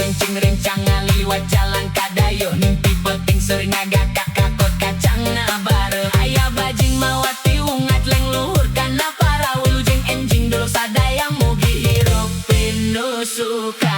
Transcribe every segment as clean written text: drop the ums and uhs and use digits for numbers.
rincang ngaliwat jalan kadayo mimpi penting sering agak kakakot kacang na bare aya bajing mawati ungat leng luhur kana para wulujeng enjing dulu sadayang mugi hirup pinu suka.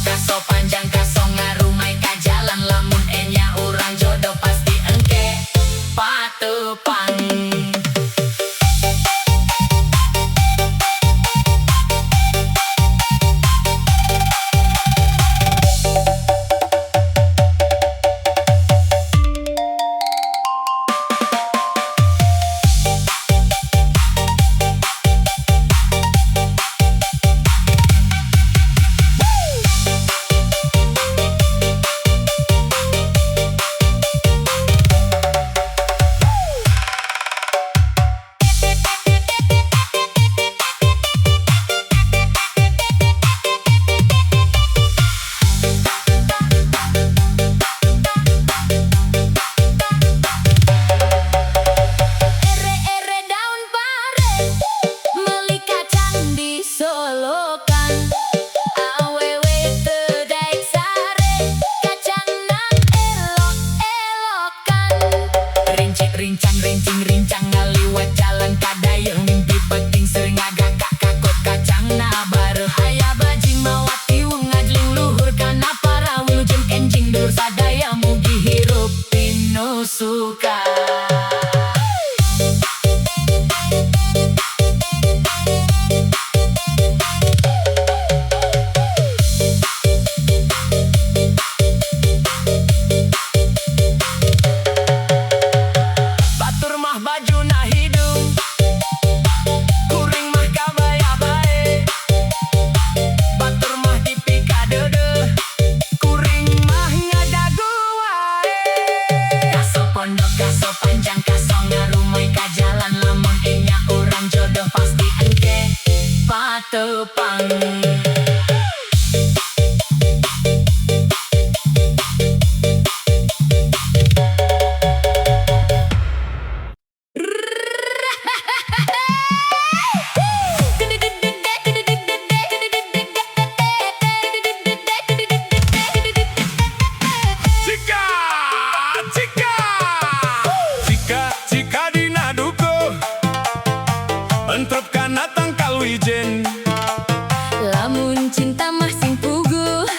Kaso panjang kaso ngarumai ka jalan lamun enya urang jodoh pasti engke patupang. Rincang ngaliwat jalan kadayo mimpi penting sering agak kakakot kacang na bare aya bajing mawati ngajling luhur kana para wulujeng enjing dur sadaya mugi hirup pinu suka. Baju na hidung kuring mah kabaya bae batur mah dipika dede kuring mah ngadagu wae. Kaso pondok kaso panjang kaso ngarumai ka jalan lamun enya urang jodoh pasti engke patupang. Entrep kana tangkal wijen lamun cinta mah sing puguh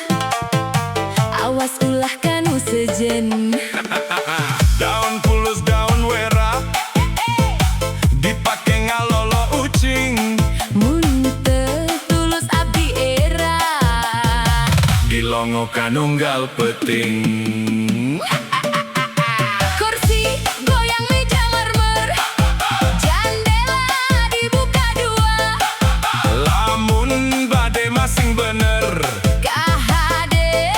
awas ulah kanu sejen. daun pulus daun wera dipake ngalolo ucing Mun teu tulus abdi era dilongo kanunggal peting. kursi goyang meja marmer jandela dibuka dua Lamun bade masing bener kahade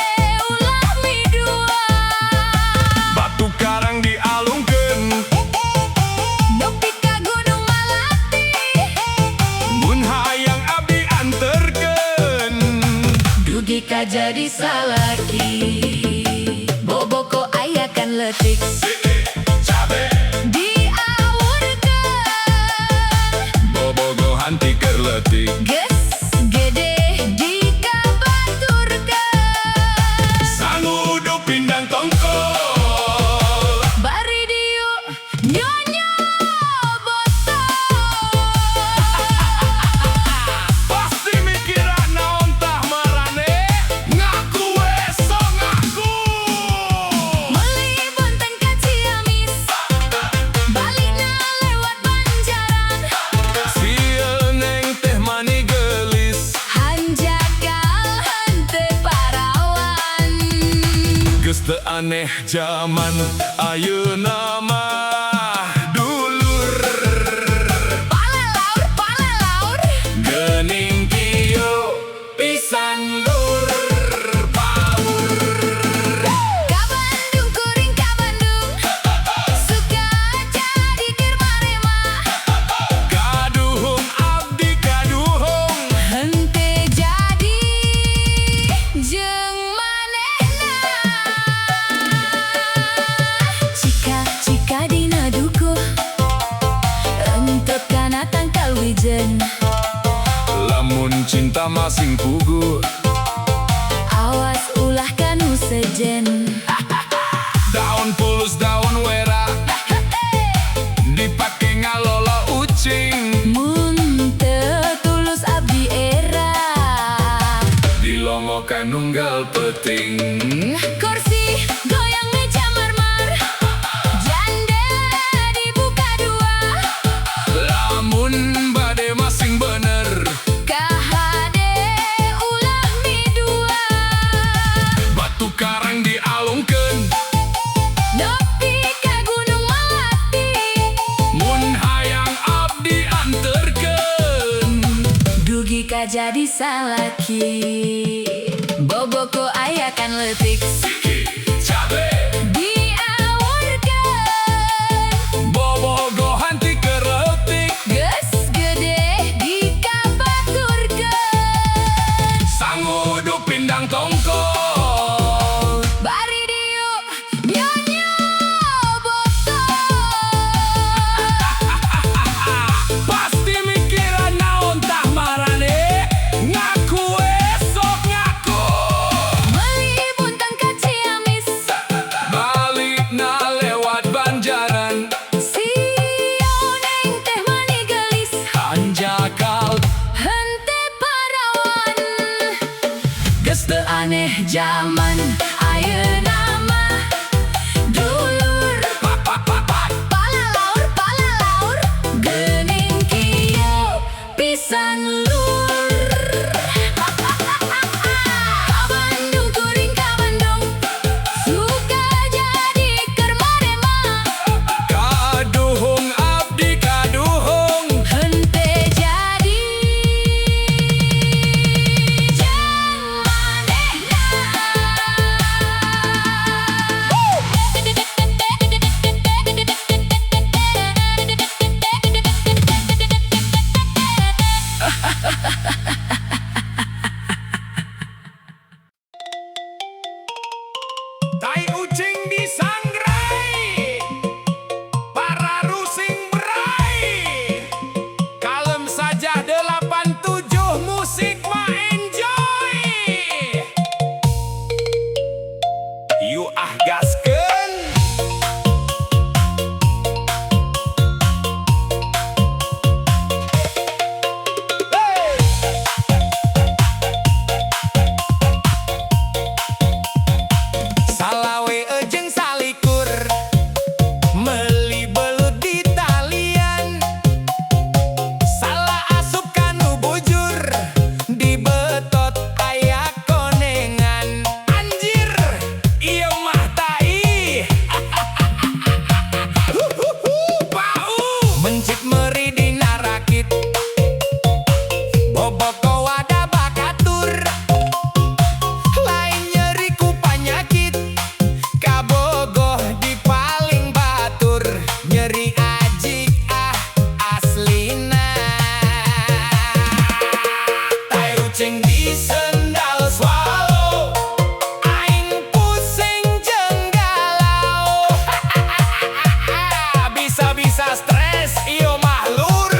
ulah midua batu karang dialungkeun nepi ka gunung Malati mun hayang abdi anterkeun dugi ka jadi salaki boboko aya kan letik cabe diawurkeun bobogohan ti keur leutik geus gede dikabaturkeun sangu udup pindang tongkol bari diu nyonya botol. pasti mikiran naon tah marane ngaku we so ngaku Meuli bonteng ka Ciamis balikna lewat Banjaran sieun neng teh mani geulis hanjakal henteu parawan geus teu aneh zaman ayeuna mah dulur palelaur geuning kieu pisan lur paur ka Bandung kuring ka Bandung suka jadi keur marema masing pugu. Awas ulah kanu sejen. Daun pulus daun wera dipake ngalolo ucing. Mun teu tulus abdi era. Dilongokan nunggal peting. Kursi goyang meja marmer. Jendela dibuka dua. Lamun bade masing bener. KHD ulah mi dua. Batu karang dialungkeun. Nepi ka Gunung Melati. Mun hayang abdi anterkeun. Dugi ka jadi salaki. Boboko ayakan letik. Siki cabe Diawarkan. bobogo hanti keretik. Geus gede dikabaturkeun. Sangudu pindang tongkol. Bari diu nyonya botol. Pasti mikiran naon tah marane. Ngaku we sok ngaku. Meuli buntang ka Ciamis. Balik na lewat Banjaran. Sioneng teh mani gelis. Anjakal Hente parawan. Geus teu aneh jaman ayeuna mah. Dulur palalaur geuning kieu pisan lur. Ka Bandung kuring ka Bandung. Suka jadi keur marema. kaduhung abdi kaduhung. Hente jadi Tai ucing disangrai, para rusing berai. Kalem saja 87 musik mah enjoy. You gaskeun. Hey! Salawe ejeng salikur meuli belut di talian. Salah asup kanu bujur di betot aya konengan. Anjir, ieu mah tai. Pau mencit meri dina rakit. Boboko wadah bakatur. Lain nyeri ku panyakit. Kabogoh di paling batur. Nyeri ajik aslina. Tai ucing di sendal swallow. Aing pusing jeung galau. Bisa-bisa stres ieu mah lur.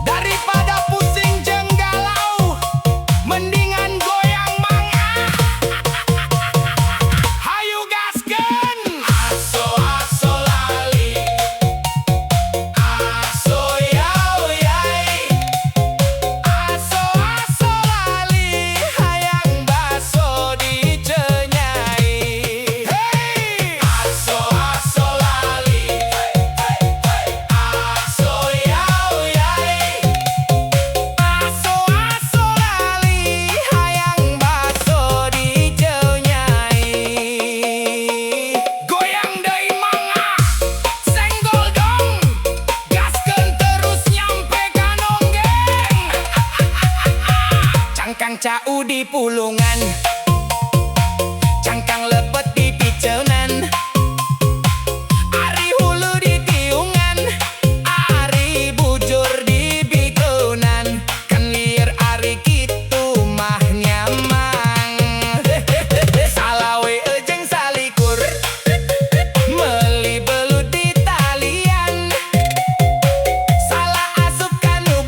Daripada pusing jeung galau, mendingan goyang mangga. Hayu gaskeun. Aso lali. Aso yau yai. Aso lali. Hayang baso dicenyai. Hey! Aso lali. Aso yau yai. Aso lali, hayang baso dicenyai. Goyang deui mangga, senggol dong. Gaskeun terus nyampe ka nonggeng. Cangkang cau di pulungan. Cangkang lepet di piceunan. Ari hulu di tiungan. Ari bujur di bikunan. Kan lieur ari kitu mah nyamang. Salawe ejeng salikur meuli belut di talian. Salah asup kanu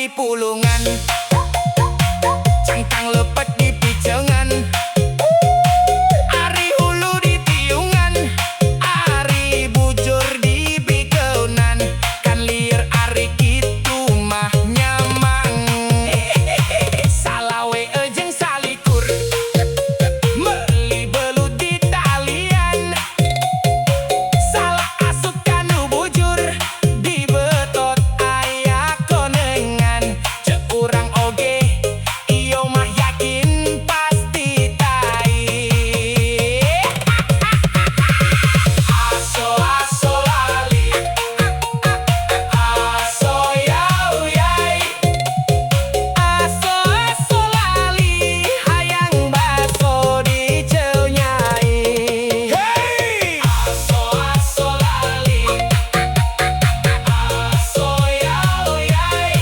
di pulungan, cangkang lepet di picengan, ari hulu di tiungan, ari bujur di bikeunan, kan lieur ari kitu mah nyamang. Salawe jeung salikur meuli belut di talian, salah asut kanu bujur di betot aya konengan. Cek urang oge iyo mah yakin pasti tai. Aso aso lali, aso yau yai, aso aso lali, hayang baso di ceu nyai. Hey! Aso aso lali, aso yau yai,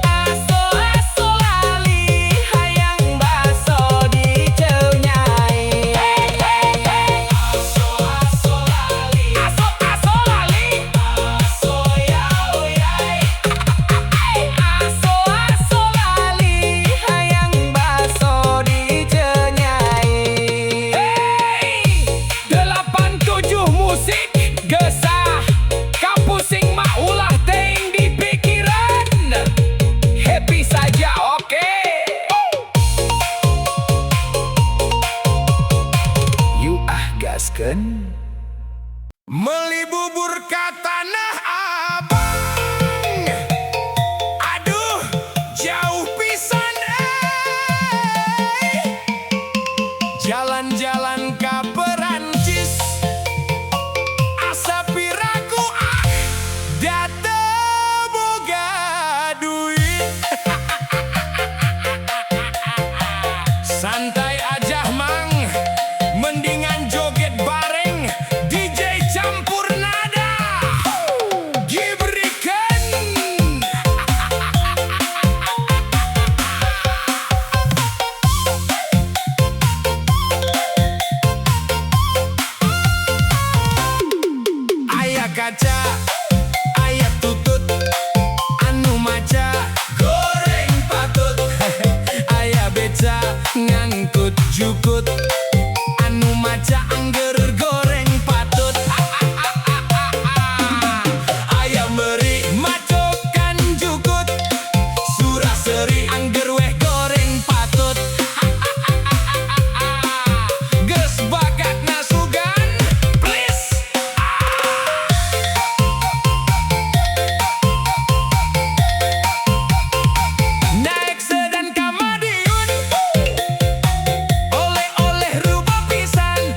aso aso lali, hayang baso di ceu nyai. Aso aso lali, aso aso lali, aso yau yai, aso aso lali, hayang baso di ceu nyai. 87 musik gesah kapusing mah ulah teuing di pikiran. Happy saja oke. You gaskeun. Meuli bubur ka Tanah Abang, aduh jauh pisan jalan-jalan ka Perancis, asa piraku da teu boga duit. Santai aja mang, mendingan joget bareng DJ campur nada. Gibrikan. Aya kaca, aya tutut, anu maca goreng patut. Aya beca ngangkut jukut, anu maca angger goreng patut. Aya meuri macokan jukut, suraseri angger weh goreng patut. Geus bakat nasugan, please. Naik sedan ka Madiun, oleh-oleh ruba pisan.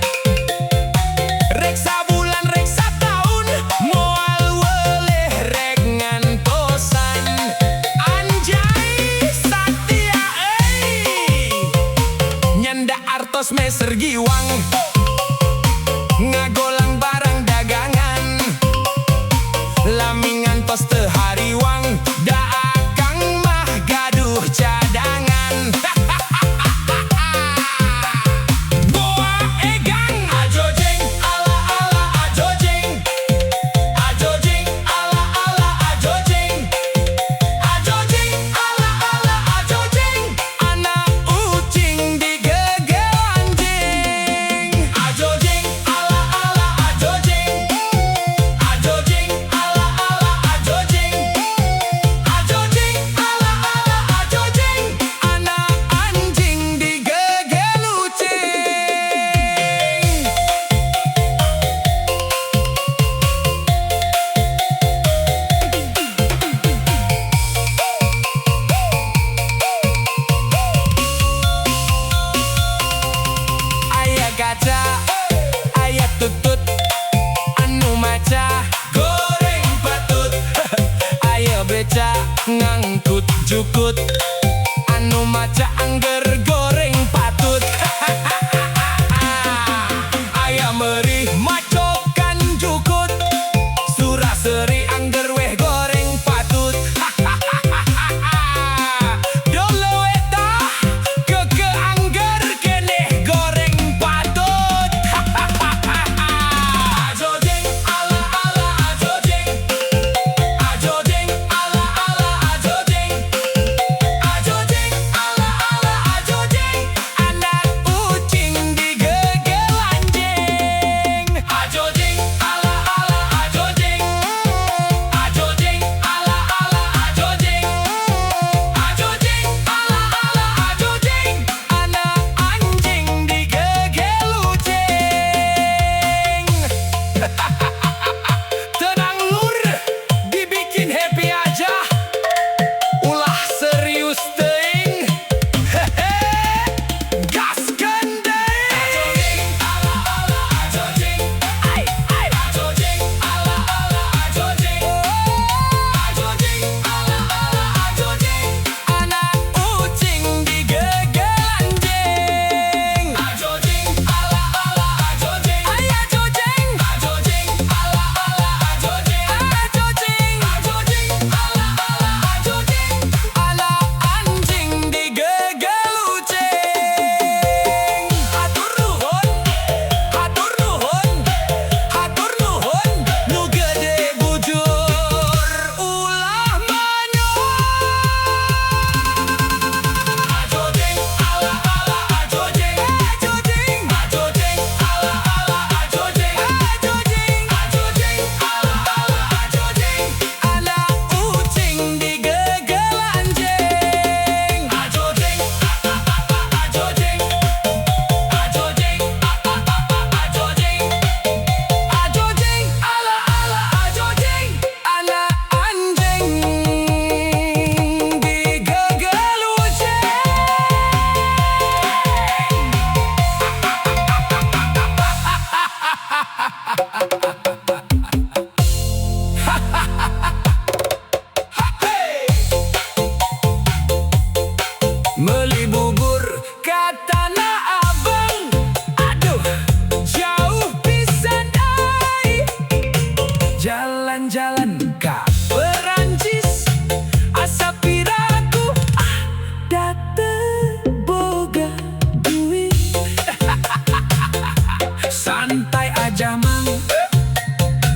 Santai aja mang,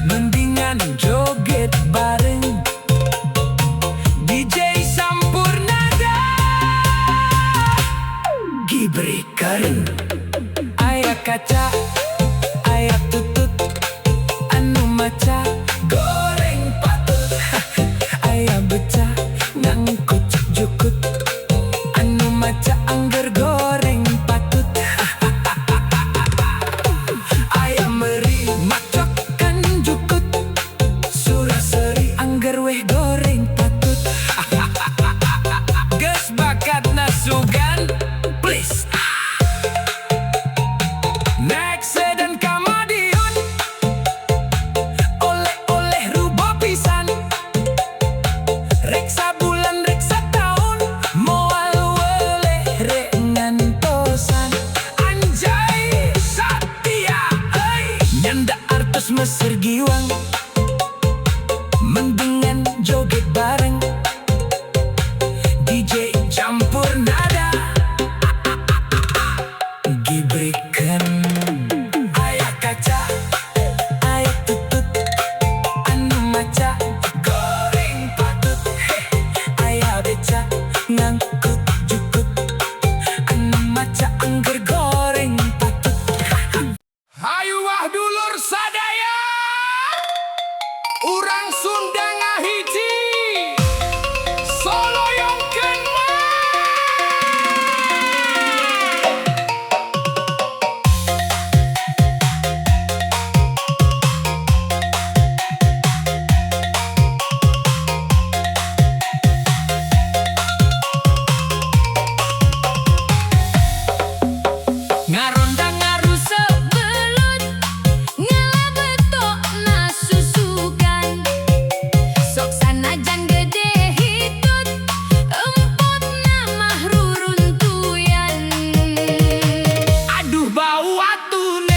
mendingan joget bareng DJ Sampurnada. Gibri keren, aya kaca, aya tutut, anu maca goreng patut. Aya beca ngangkut jukut, anu maca angger goreng patut. Aya meri macokan jukut, suraseri angger weh goreng patut. Geus bakat nasugan, please. Next dan Kamadiun, oleh-oleh rubo pisan. Reksa bulan reksa tahun, moal weleh rek ngantosan. Anjay Satya euy, nyanda artos Mesir Giwang, mendingan joget bareng DJ campur nada. Gibrikan, aya kaca, aya tutut, anu maca goreng patut. Aya beca ngangkut jukut, anu maca angger goreng patut. Hayu wah dulur sadaya, urang Sunda ngahiji, soloyongkeun mah. Ngaronda ngarusa Belut ngalabetok nasusukan, sok sanajan gede hitut, empot namah ruruntuyan. aduh bau atune.